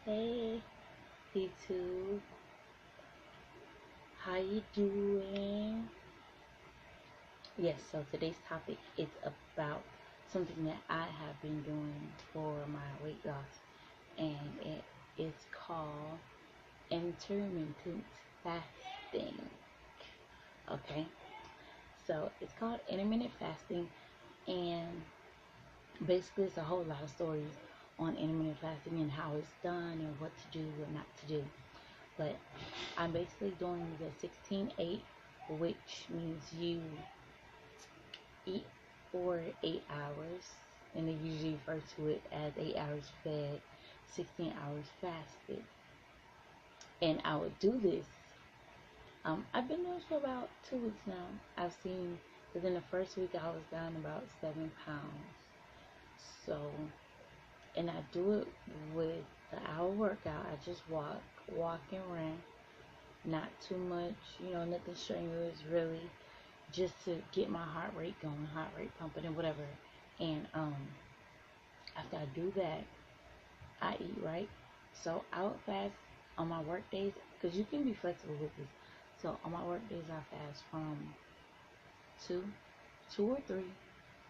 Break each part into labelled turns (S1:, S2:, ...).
S1: Hey, YouTube, how you doing? Yes, so today's topic is about something that I have been doing for my weight loss, and it is called intermittent fasting. Okay, so it's called intermittent fasting, and basically it's a whole lot of stories on intermittent fasting and how it's done and what to do, what not to do. But I'm basically doing the 16-8, which means you eat for 8 hours, and they usually refer to it as 8 hours fed, 16 hours fasted. And I would do this. I've been doing this for about 2 weeks now. I've seen within the first week I was down about 7 pounds. So, and I do it with the hour workout. I just walk and run. Not too much, nothing strenuous really, just to get my heart rate going, heart rate pumping and whatever. And after I do that, I eat right. So I would fast on my work days, because you can be flexible with this. So on my work days, I fast from 2, 2 or 3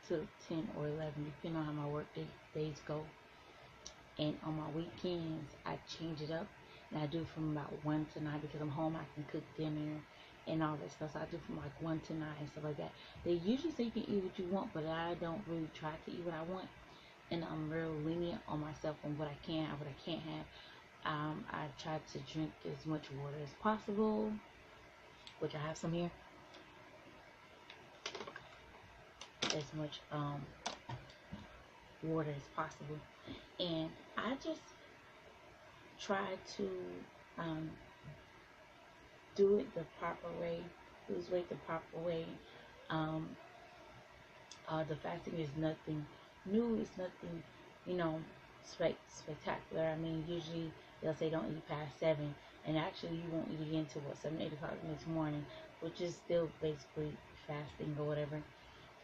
S1: to 10 or 11, depending on how my days go. And on my weekends, I change it up, and I do from about 1 to 9, because I'm home. I can cook dinner and all that stuff. So I do from like 1 to 9 and stuff like that. They usually say you can eat what you want, but I don't really try to eat what I want, and I'm real lenient on myself on what I can have, what I can't have. I try to drink as much water as possible, which I have some here. As much water as possible, and I just try to um, do it the proper way, lose weight the proper way. Um, the fasting is nothing new. It's nothing, spectacular. I mean, usually they'll say don't eat past 7, and actually you won't eat again until 7, 8 o'clock the next morning, which is still basically fasting or whatever.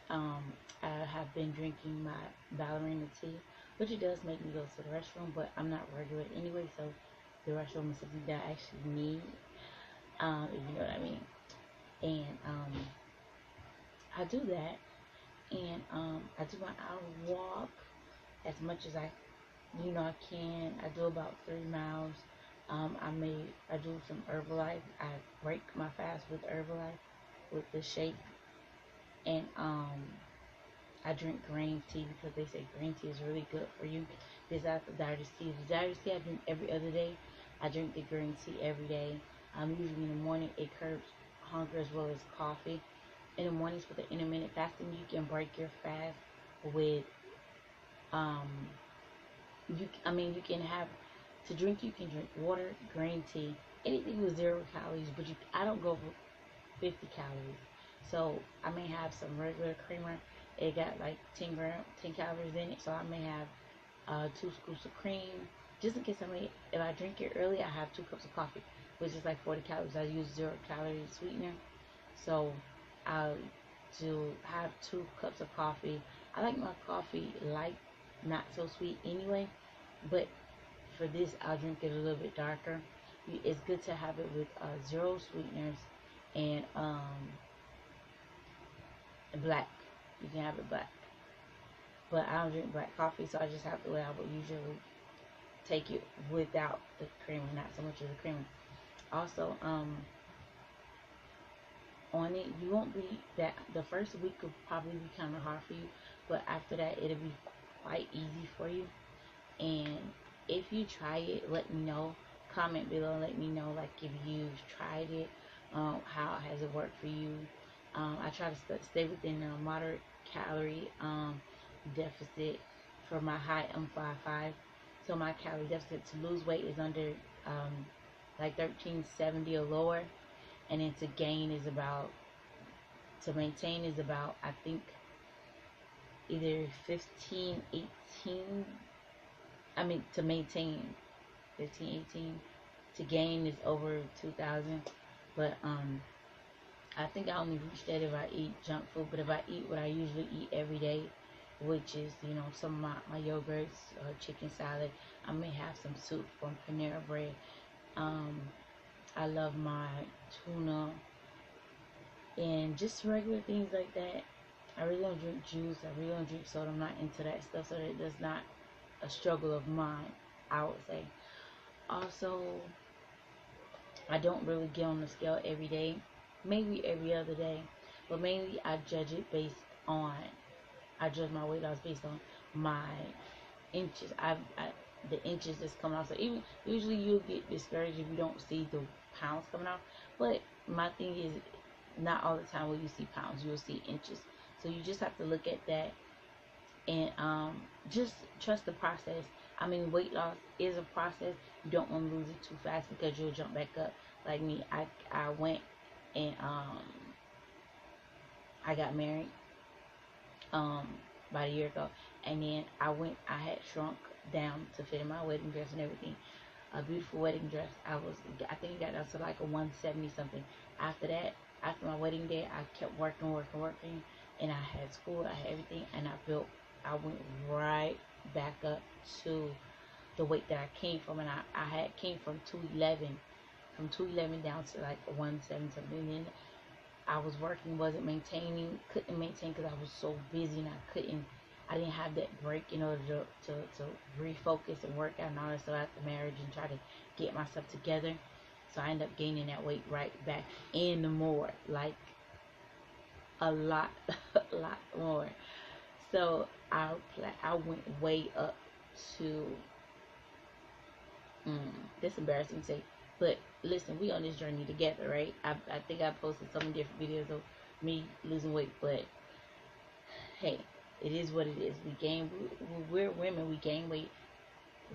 S1: I have been drinking my ballerina tea, which it does make me go to the restroom, but I'm not regular anyway, so the restroom is something that I actually need, if you know what I mean. And I do that, and I do my hour walk as much as I can. I do about 3 miles. I do some Herbalife. I break my fast with Herbalife with the shake, and I drink green tea, because they say green tea is really good for you. Besides the dietary tea, I drink every other day. I drink the green tea every day. Usually in the morning, it curbs hunger as well as coffee. In the mornings for the intermittent fasting, you can break your fast with um you can have to drink. You can drink water, green tea, anything with 0 calories, but I don't go for 50 calories. So I may have some regular creamer. It got like 10 calories in it. So I may have 2 scoops of cream. Just in case if I drink it early, I have 2 cups of coffee, which is like 40 calories. I use 0 calorie sweetener. So I'll have 2 cups of coffee. I like my coffee light, not so sweet anyway. But for this, I'll drink it a little bit darker. It's good to have it with 0 sweeteners and black. You can have it black. But I don't drink black coffee, so I just have the way I would usually take it without the creamer, not so much of the creamer. Also, on it, you won't be that. The first week will probably be kind of hard for you, but after that, it'll be quite easy for you. And if you try it, let me know. Comment below, let me know, like, if you've tried it, how has it worked for you. I try to stay within a moderate calorie deficit. For my height, I'm 5'5", so my calorie deficit to lose weight is under like 1370 or lower, and then to maintain is about, I think, either 15, 18. I mean, to maintain 15, 18. To gain is over 2,000. But I think I only reach that if I eat junk food. But if I eat what I usually eat every day, which is, you know, some of my yogurts, chicken salad. I may have some soup from Panera Bread. I love my tuna and just regular things like that. I really don't drink juice. I really don't drink soda. I'm not into that stuff, so that's not a struggle of mine, I would say. Also, I don't really get on the scale every day, maybe every other day, but mainly I judge it based on, I judge my weight loss based on my inches. The inches that's coming out. So even usually you'll get discouraged if you don't see the pounds coming out. But my thing is, not all the time will you see pounds. You'll see inches. So you just have to look at that and just trust the process. I mean, weight loss is a process. You don't want to lose it too fast because you'll jump back up. Like me, I went and I got married about a year ago, and then I had shrunk down to fit in my wedding dress and everything. A beautiful wedding dress. I think I got down to like a 170 something. After that, after my wedding day, I kept working, and I had school, I had everything, and I went right back up to the weight that I came from, and I had came from 211 down to like 170 something. And then I was working, couldn't maintain because I was so busy and I didn't have that break in order to refocus and work out and all that stuff after marriage and try to get myself together. So I ended up gaining that weight right back and more, like a lot, a lot more. So I went way up to, that's embarrassing to say, but listen, we on this journey together, right? I think I posted so many different videos of me losing weight, but hey, it is what it is. We're women, we gain weight,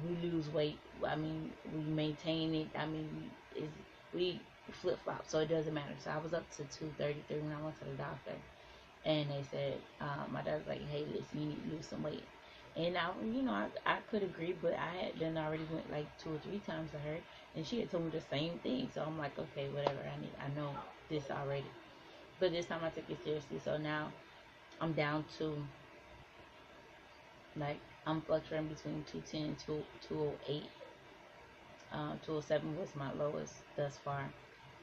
S1: we lose weight. I mean, we maintain it. I mean, we flip flop, so it doesn't matter. So I was up to 233 when I went to the doctor, and they said, my doctor was like, hey, listen, you need to lose some weight. And I could agree, but I had done already went like 2 or 3 times to her, and she had told me the same thing. So I'm like, okay, whatever. I know this already, but this time I took it seriously. So now I'm down to, like, I'm fluctuating between 210 and 208. 207 was my lowest thus far.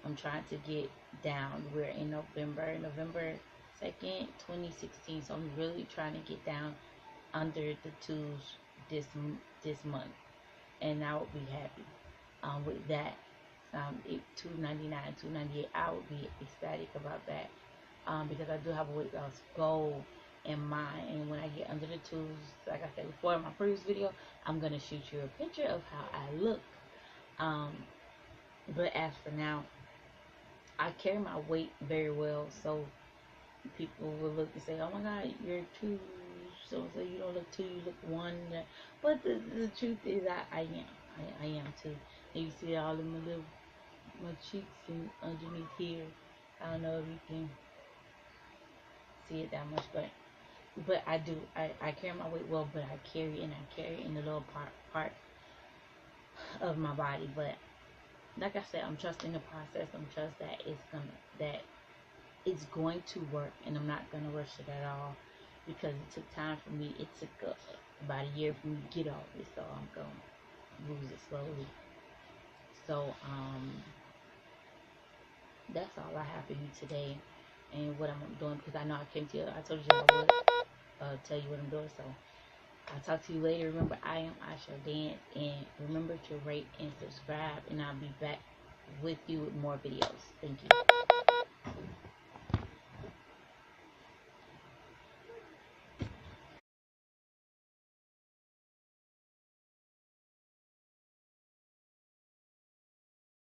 S1: I'm trying to get down. We're in November 2nd, 2016. So I'm really trying to get down under the 2s this month, and I would be happy with that. 299, 298, I would be ecstatic about that, because I do have a weight loss goal in mind. And when I get under the 2s, like I said before in my previous video, I'm gonna shoot you a picture of how I look. But as for now, I carry my weight very well, so people will look and say, oh my god, you're 2, so you don't look 2, you look 1. But the truth is, I am 2. And you see all of my cheeks and underneath here. I don't know if you can see it that much, but I do. I carry my weight well, but I carry in the lower part of my body. But like I said, I'm trusting the process. I'm trust that it's going to work, and I'm not gonna rush it at all, because it took time for me. It took about a year for me to get all this, so I'm gonna lose it slowly. So that's all I have for you today, and what I'm doing, because I know I came to you. I told you I would tell you what I'm doing. So I'll talk to you later. Remember, I am Asha Dance, and remember to rate and subscribe, and I'll be back with you with more videos. Thank you.